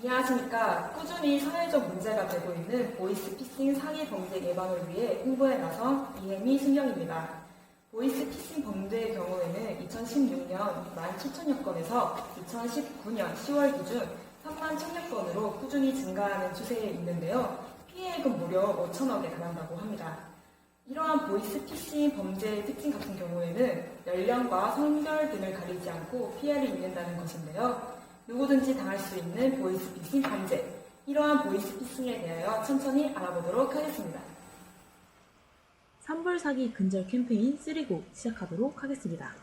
안녕하십니까. 꾸준히 사회적 문제가 되고 있는 보이스피싱 사기 범죄 예방을 위해 홍보에 나선 이혜미 신경입니다. 보이스피싱 범죄의 경우에는 2016년 17,000여 건에서 2019년 10월 기준 31,000여 건으로 꾸준히 증가하는 추세에 있는데요. 피해액은 무려 5천억에 달한다고 합니다. 이러한 보이스피싱 범죄의 특징 같은 경우에는 연령과 성별 등을 가리지 않고 피해를 입는다는 것인데요. 누구든지 당할 수 있는 보이스피싱 범죄, 이러한 보이스피싱에 대하여 천천히 알아보도록 하겠습니다. 산불 사기 근절 캠페인 3고 시작하도록 하겠습니다.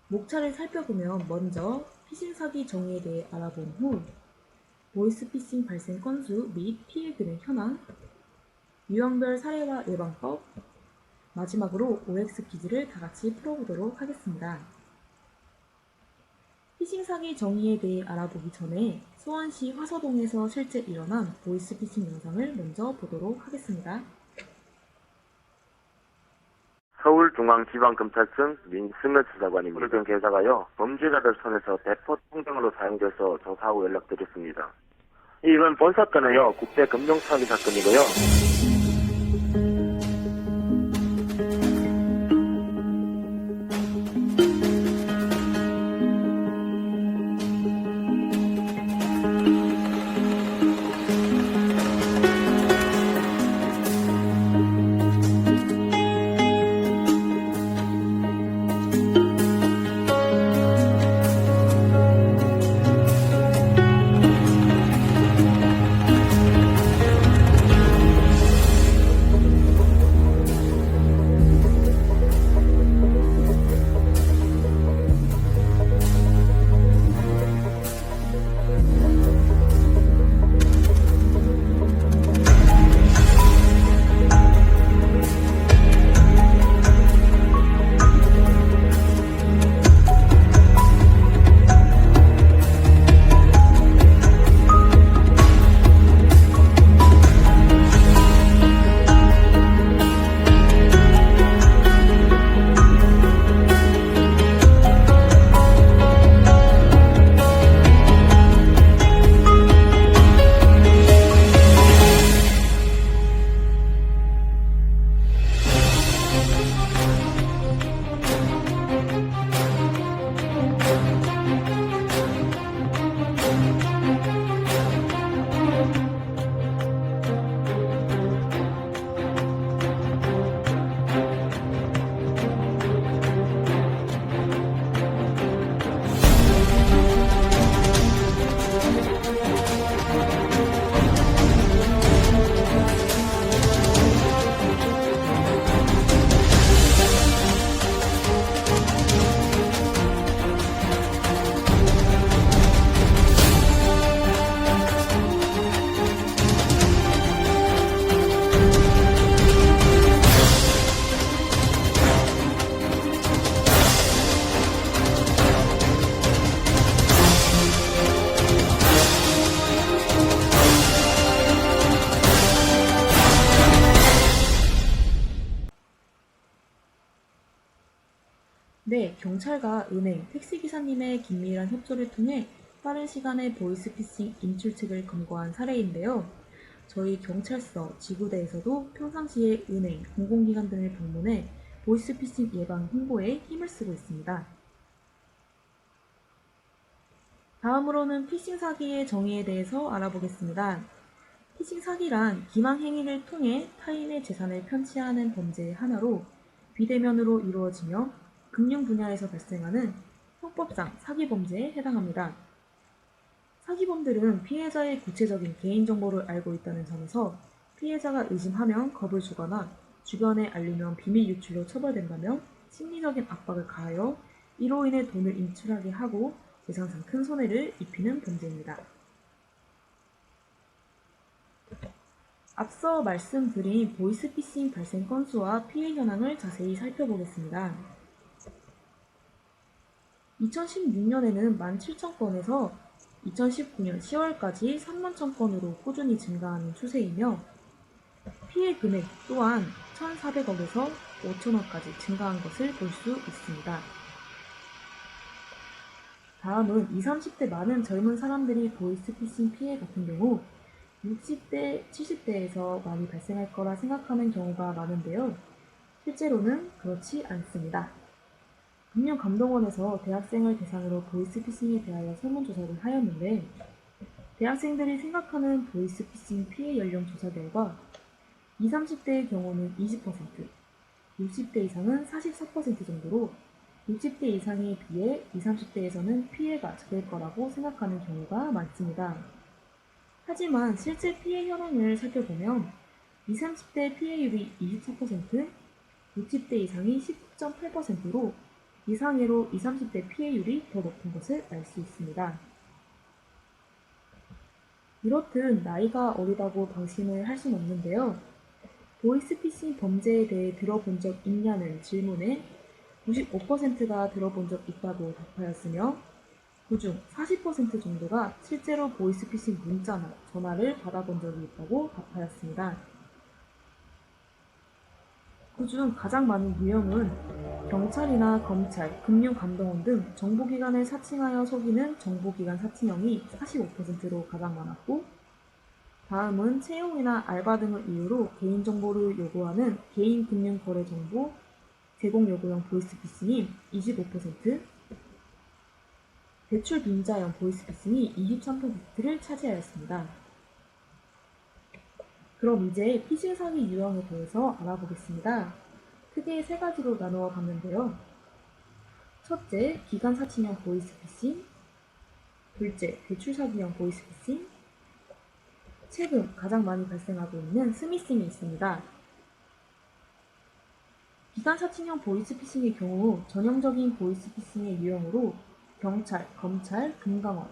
목차를 살펴보면 먼저 피싱 사기 정의에 대해 알아본 후 보이스피싱 발생 건수 및 피해 금액 현황, 유형별 사례와 예방법, 마지막으로 OX 퀴즈를 다 같이 풀어보도록 하겠습니다. 피싱 사기 정의에 대해 알아보기 전에 수원시 화서동에서 실제 일어난 보이스피싱 영상을 먼저 보도록 하겠습니다. 서울중앙지방검찰청 민승엽수사관입니다. 모든 계좌가요, 범죄자들 손에서 대포 통장으로 사용돼서 조사하고 연락드렸습니다. 이번 본 사건은요, 국제금융사기 사건이고요. 네, 경찰과 은행, 택시기사님의 긴밀한 협조를 통해 빠른 시간에 보이스피싱 인출책을 검거한 사례인데요. 저희 경찰서, 지구대에서도 평상시에 은행, 공공기관 등을 방문해 보이스피싱 예방 홍보에 힘을 쓰고 있습니다. 다음으로는 피싱 사기의 정의에 대해서 알아보겠습니다. 피싱 사기란 기망 행위를 통해 타인의 재산을 편취하는 범죄의 하나로 비대면으로 이루어지며 금융 분야에서 발생하는 형법상 사기 범죄에 해당합니다. 사기범들은 피해자의 구체적인 개인정보를 알고 있다는 점에서 피해자가 의심하면 겁을 주거나 주변에 알리면 비밀 유출로 처벌된다며 심리적인 압박을 가하여 이로 인해 돈을 인출하게 하고 재산상 큰 손해를 입히는 범죄입니다. 앞서 말씀드린 보이스피싱 발생 건수와 피해 현황을 자세히 살펴보겠습니다. 2016년에는 17,000건에서 2019년 10월까지 31,000건으로 꾸준히 증가하는 추세이며 피해 금액 또한 1,400억에서 5천억까지 증가한 것을 볼 수 있습니다. 다음은 20, 30대 많은 젊은 사람들이 보이스피싱 피해 같은 경우 60대, 70대에서 많이 발생할 거라 생각하는 경우가 많은데요. 실제로는 그렇지 않습니다. 금융감독원에서 대학생을 대상으로 보이스피싱에 대하여 설문조사를 하였는데 대학생들이 생각하는 보이스피싱 피해 연령 조사 결과 20, 30대의 경우는 20%, 60대 이상은 44% 정도로 60대 이상에 비해 20, 30대에서는 피해가 적을 거라고 생각하는 경우가 많습니다. 하지만 실제 피해 현황을 살펴보면 20, 30대 피해율이 24%, 60대 이상이 10.8%로 이상해로 20, 30대 피해율이 더 높은 것을 알 수 있습니다. 이렇듯 나이가 어리다고 방심을 할 수는 없는데요. 보이스피싱 범죄에 대해 들어본 적 있냐는 질문에 95%가 들어본 적 있다고 답하였으며 그중 40% 정도가 실제로 보이스피싱 문자나 전화를 받아본 적이 있다고 답하였습니다. 그중 가장 많은 유형은 경찰이나 검찰, 금융감독원 등 정보기관을 사칭하여 속이는 정보기관 사칭형이 45%로 가장 많았고 다음은 채용이나 알바 등을 이유로 개인정보를 요구하는 개인금융거래정보 제공 요구형 보이스피싱이 25%, 대출 빈자형 보이스피싱이 23%를 차지하였습니다. 그럼 이제 피싱 사기 유형에 대해서 알아보겠습니다. 크게 세 가지로 나누어 봤는데요. 첫째, 기관 사칭형 보이스피싱, 둘째, 대출 사기형 보이스피싱, 최근 가장 많이 발생하고 있는 스미싱이 있습니다. 기관 사칭형 보이스피싱의 경우 전형적인 보이스피싱의 유형으로 경찰, 검찰, 금감원,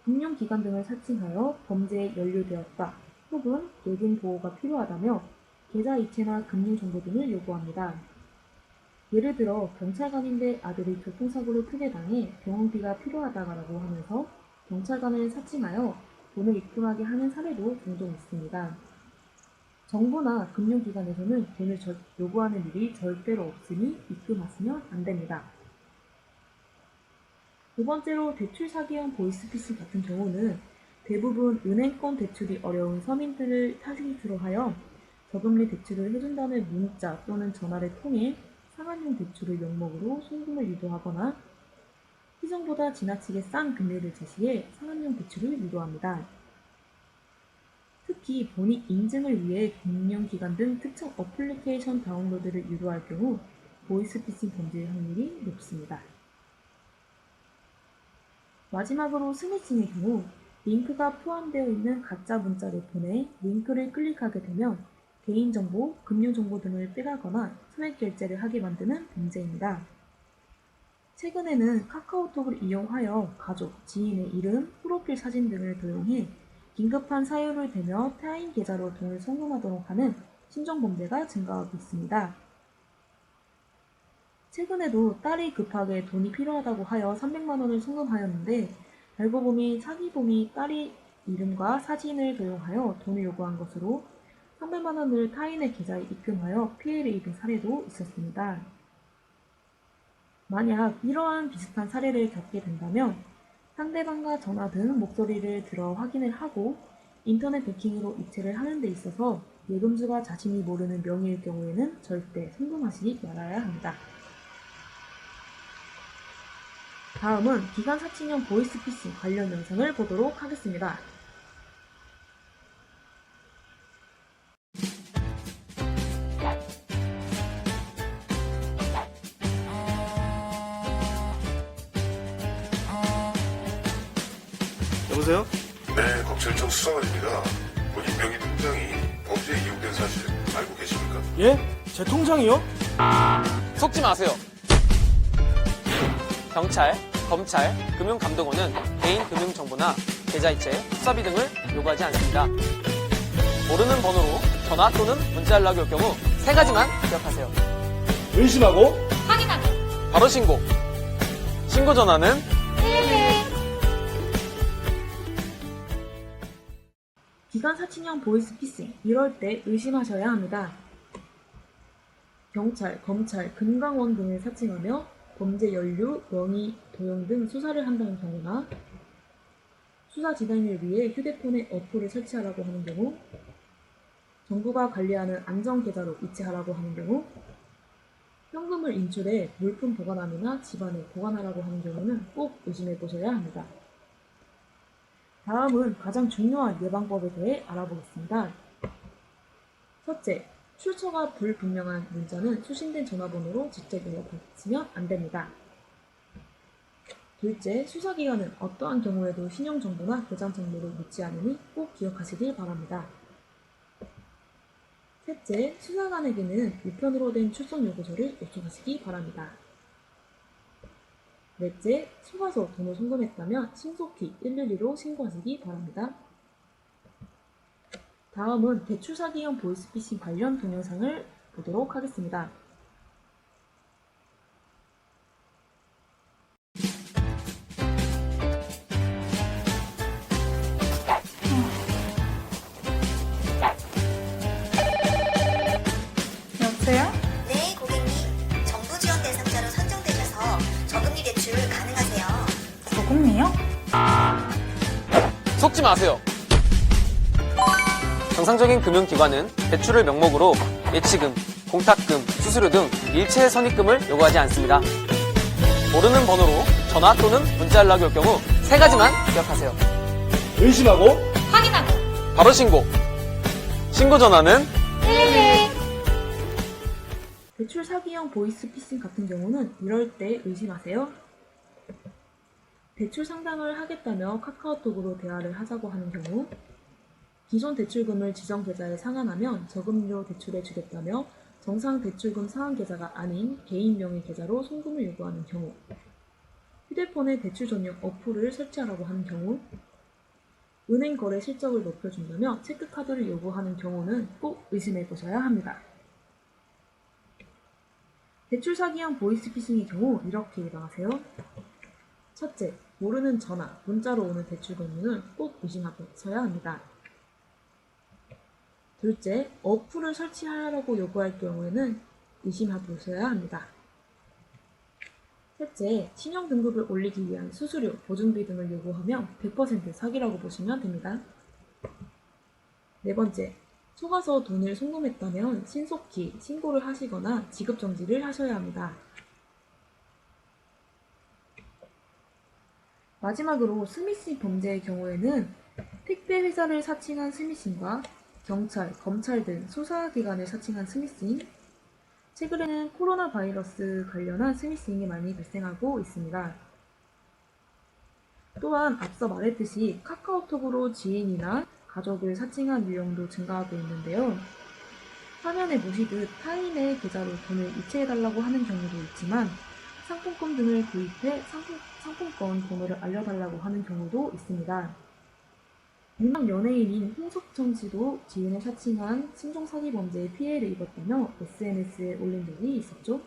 금융기관 등을 사칭하여 범죄에 연루되었다 혹은 예금 보호가 필요하다며 계좌 이체나 금융정보 등을 요구합니다. 예를 들어 경찰관인데 아들이 교통사고를 크게 당해 병원비가 필요하다고 하면서 경찰관을 사칭하여 돈을 입금하게 하는 사례도 종종 있습니다. 정부나 금융기관에서는 돈을 요구하는 일이 절대로 없으니 입금하시면 안 됩니다. 두 번째로 대출 사기형 보이스피싱 같은 경우는 대부분 은행권 대출이 어려운 서민들을 타깃으로 하여 저금리 대출을 해준다는 문자 또는 전화를 통해 상한형 대출을 명목으로 송금을 유도하거나 시중보다 지나치게 싼 금리를 제시해 상한형 대출을 유도합니다. 특히 본인 인증을 위해 금융기관 등 특정 어플리케이션 다운로드를 유도할 경우 보이스피싱 범죄의 확률이 높습니다. 마지막으로 스미싱의 경우 링크가 포함되어 있는 가짜 문자를 보내 링크를 클릭하게 되면 개인정보, 금융정보 등을 빼가거나 소액 결제를 하게 만드는 범죄입니다. 최근에는 카카오톡을 이용하여 가족, 지인의 이름, 프로필 사진 등을 도용해 긴급한 사유를 대며 타인 계좌로 돈을 송금하도록 하는 신종범죄가 증가하고 있습니다. 최근에도 딸이 급하게 돈이 필요하다고 하여 300만 원을 송금하였는데 알고 보니 사기범이 딸의 이름과 사진을 도용하여 돈을 요구한 것으로 300만 원을 타인의 계좌에 입금하여 피해를 입은 사례도 있었습니다. 만약 이러한 비슷한 사례를 겪게 된다면 상대방과 전화 등 목소리를 들어 확인을 하고 인터넷 해킹으로 이체를 하는 데 있어서 예금주가 자신이 모르는 명의일 경우에는 절대 송금하시지 말아야 합니다. 다음은 기관 사칭형 보이스피싱 관련 영상을 보도록 하겠습니다. 여보세요? 네, 검찰청 수사관입니다. 본인 명의 통장이 범죄에 이용된 사실 알고 계십니까? 예? 제 통장이요? 속지 마세요. 경찰, 검찰, 금융감독원은 개인 금융정보나 계좌이체, 수사비 등을 요구하지 않습니다. 모르는 번호로 전화 또는 문자 연락이 올 경우 세 가지만 기억하세요. 의심하고 바로 신고. 신고 전화는 기관 사칭형 보이스피싱, 이럴 때 의심하셔야 합니다. 경찰, 검찰, 금감원 등을 사칭하며 범죄 연루, 명의 도용 등 수사를 한다는 경우나 수사 진행을 위해 휴대폰에 어플을 설치하라고 하는 경우, 정부가 관리하는 안전계좌로 이체하라고 하는 경우, 현금을 인출해 물품 보관함이나 집안에 보관하라고 하는 경우는 꼭 의심해 보셔야 합니다. 다음은 가장 중요한 예방법에 대해 알아보겠습니다. 첫째, 출처가 불분명한 문자는 수신된 전화번호로 직접 연락하시면 안 됩니다. 둘째, 수사기관은 어떠한 경우에도 신용정보나 계좌 정보를 묻지 않으니 꼭 기억하시길 바랍니다. 셋째, 수사관에게는 우편으로 된 출석 요구서를 요청하시기 바랍니다. 넷째, 속아서 돈을 송금했다면 신속히 112로 신고하시기 바랍니다. 다음은 대출 사기형 보이스피싱 관련 동영상을 보도록 하겠습니다. 여보세요? 네, 고객님. 정부 지원 대상자로 선정되셔서 저금리 대출 가능하세요. 저금리요? 속지 마세요. 정상적인 금융기관은 대출을 명목으로 예치금, 공탁금, 수수료 등 일체의 선입금을 요구하지 않습니다. 모르는 번호로 전화 또는 문자 연락이 올 경우 세 가지만 기억하세요. 의심하고 확인하고. 바로 신고. 신고 전화는 대출 사기형 보이스피싱 같은 경우는 이럴 때 의심하세요. 대출 상담을 하겠다며 카카오톡으로 대화를 하자고 하는 경우, 기존 대출금을 지정 계좌에 상환하면 저금리로 대출해 주겠다며 정상 대출금 상환 계좌가 아닌 개인 명의 계좌로 송금을 요구하는 경우, 휴대폰에 대출 전용 어플을 설치하라고 하는 경우, 은행 거래 실적을 높여준다며 체크카드를 요구하는 경우는 꼭 의심해 보셔야 합니다. 대출 사기형 보이스피싱의 경우 이렇게 예방하세요. 첫째, 모르는 전화, 문자로 오는 대출 권유는 꼭 의심하셔야 합니다. 둘째, 어플을 설치하라고 요구할 경우에는 의심해보셔야 합니다. 셋째, 신용등급을 올리기 위한 수수료, 보증비 등을 요구하면 100% 사기라고 보시면 됩니다. 네 번째, 속아서 돈을 송금했다면 신속히 신고를 하시거나 지급정지를 하셔야 합니다. 마지막으로 스미싱 범죄의 경우에는 택배 회사를 사칭한 스미싱과 경찰, 검찰 등 수사기관을 사칭한 스미싱, 최근에는 코로나 바이러스 관련한 스미싱이 많이 발생하고 있습니다. 또한 앞서 말했듯이 카카오톡으로 지인이나 가족을 사칭한 유형도 증가하고 있는데요. 화면에 보시듯 타인의 계좌로 돈을 이체해달라고 하는 경우도 있지만 상품권 등을 구입해 상품권 번호를 알려달라고 하는 경우도 있습니다. 유명 연예인인 홍석천 씨도 지인을 사칭한 신종 사기 범죄에 피해를 입었다며 SNS에 올린 적이 있었죠.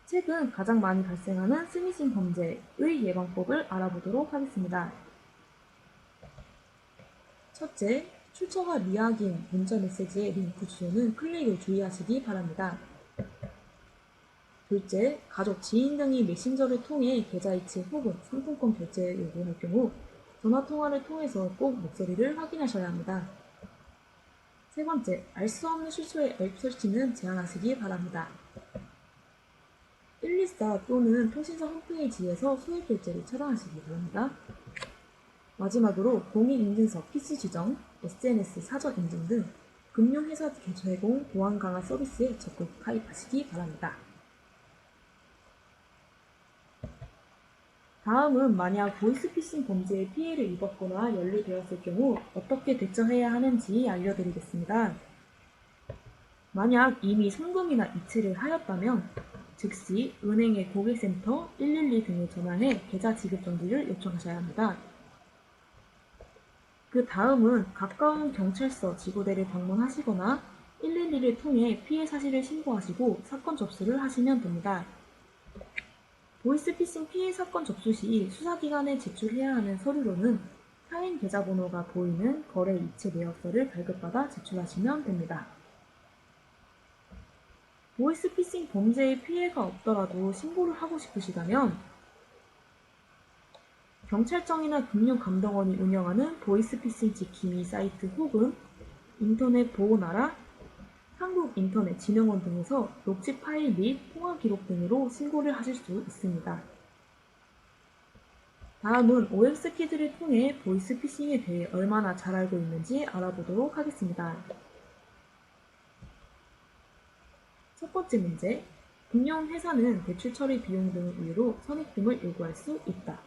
최근 가장 많이 발생하는 스미싱 범죄의 예방법을 알아보도록 하겠습니다. 첫째, 출처가 미확인 문자 메시지의 링크 주소는 클릭을 주의하시기 바랍니다. 둘째, 가족, 지인 등이 메신저를 통해 계좌 이체 혹은 상품권 결제를 요구할 경우 전화통화를 통해서 꼭 목소리를 확인하셔야 합니다. 세 번째, 알 수 없는 출처의 앱 설치는 제한하시기 바랍니다. 124 또는 통신사 홈페이지에서 소액 결제를 차단하시기 바랍니다. 마지막으로 공인인증서 PC 지정, SNS 사전 인증 등 금융회사 제공 보안 강화 서비스에 적극 가입하시기 바랍니다. 다음은 만약 보이스피싱 범죄에 피해를 입었거나 연루되었을 경우 어떻게 대처해야 하는지 알려드리겠습니다. 만약 이미 송금이나 이체를 하였다면 즉시 은행의 고객센터 112 등에 전화해 계좌 지급 정지를 요청하셔야 합니다. 그 다음은 가까운 경찰서 지구대를 방문하시거나 112를 통해 피해 사실을 신고하시고 사건 접수를 하시면 됩니다. 보이스피싱 피해 사건 접수 시 수사기관에 제출해야 하는 서류로는 타인 계좌번호가 보이는 거래 이체 내역서를 발급받아 제출하시면 됩니다. 보이스피싱 범죄의 피해가 없더라도 신고를 하고 싶으시다면 경찰청이나 금융감독원이 운영하는 보이스피싱 지킴이 사이트 혹은 인터넷 보호나라, 한국인터넷진흥원 등에서 녹취 파일 및 통화 기록 등으로 신고를 하실 수 있습니다. 다음은 OX키즈를 통해 보이스피싱에 대해 얼마나 잘 알고 있는지 알아보도록 하겠습니다. 첫 번째 문제, 금융회사는 대출 처리 비용 등을 이유로 선입금을 요구할 수 있다.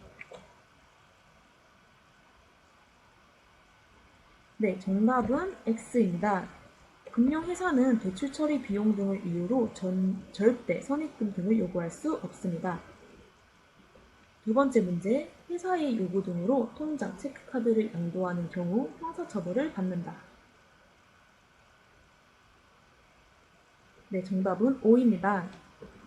네, 정답은 X입니다. 금융회사는 대출 처리 비용 등을 이유로 절대 선입금 등을 요구할 수 없습니다. 두 번째 문제, 회사의 요구 등으로 통장, 체크카드를 양도하는 경우 형사처벌을 받는다. 네, 정답은 O입니다.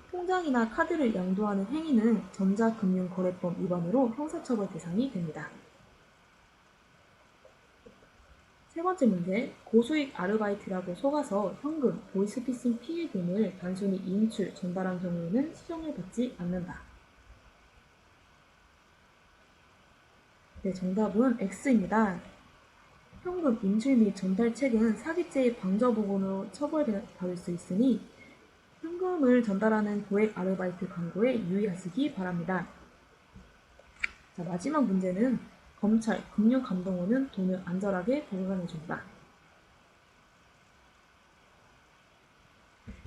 통장이나 카드를 양도하는 행위는 전자금융거래법 위반으로 형사처벌 대상이 됩니다. 세 번째 문제, 고수익 아르바이트라고 속아서 현금, 보이스피싱 피해 등을 단순히 인출, 전달한 경우에는 시정을 받지 않는다. 네, 정답은 X입니다. 현금, 인출 및 전달책은 사기죄의 방조부분으로 처벌받을 수 있으니 현금을 전달하는 고액 아르바이트 광고에 유의하시기 바랍니다. 자, 마지막 문제는 검찰, 금융감독원은 돈을 안전하게 보관해준다.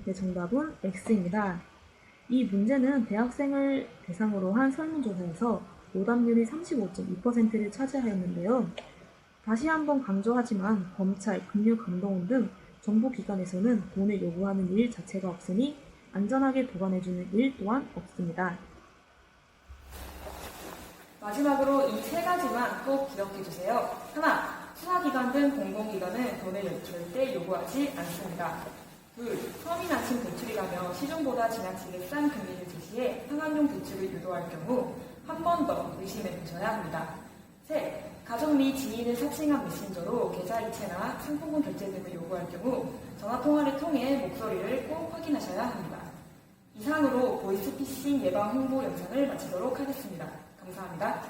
네, 정답은 X입니다. 이 문제는 대학생을 대상으로 한 설문조사에서 오답률이 35.2%를 차지하였는데요. 다시 한번 강조하지만 검찰, 금융감독원 등 정부기관에서는 돈을 요구하는 일 자체가 없으니 안전하게 보관해주는 일 또한 없습니다. 마지막으로 이 세 가지만 꼭 기억해주세요. 하나, 수사기관 등 공공기관은 돈을 절대 요구하지 않습니다. 둘, 서민 안심 대출이라며 시중보다 지나치게 싼 금리를 제시해 상환용 대출을 유도할 경우 한 번 더 의심해 보셔야 합니다. 셋, 가족 및 지인을 사칭한 메신저로 계좌이체나 상품권 결제 등을 요구할 경우 전화통화를 통해 목소리를 꼭 확인하셔야 합니다. 이상으로 보이스피싱 예방 홍보 영상을 마치도록 하겠습니다. 감사합니다.